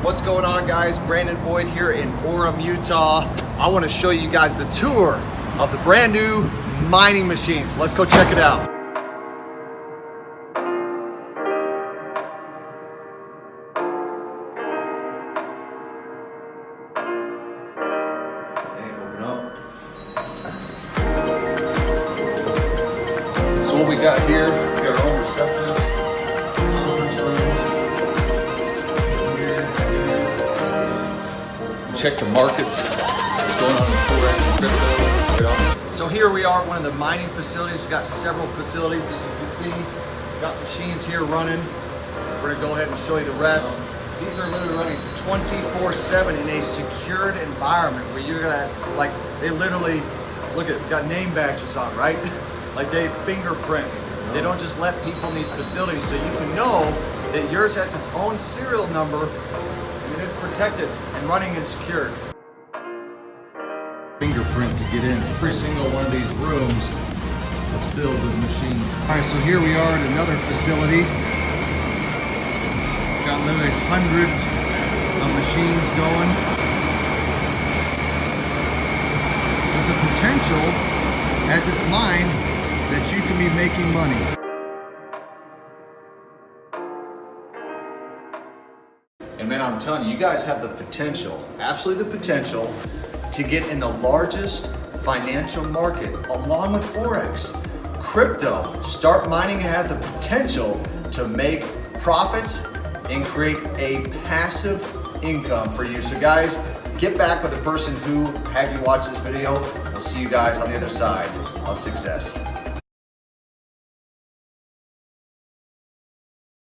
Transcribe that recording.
What's going on, guys? Brandon Boyd here in Orem, Utah. I want to show you guys the tour of the brand new mining machines. Let's go check it out. Okay, open up. So what we got here, we got our own receptionist, conference rooms. Check the markets, what's going on in Forex and crypto. So here we are at one of the mining facilities. We've got several facilities, as you can see. We've got machines here running. We're gonna go ahead and show you the rest. These are literally running 24/7 in a secured environment where you're gonna, like, they literally, look at, got name badges on, right? Like they fingerprint. They don't just let people in these facilities, so you can know that yours has its own serial number and it is protected and running and secured. Fingerprint to get in. Every single one of these rooms is filled with machines. All right, so here we are at another facility. It's got literally hundreds of machines going. With the potential, as it's mined, that you can be making money. And man, I'm telling you, you guys have the potential, absolutely the potential, to get in the largest financial market along with Forex. Crypto, start mining and have the potential to make profits and create a passive income for you. So guys, get back with the person who had you watch this video. We'll see you guys on the other side of success.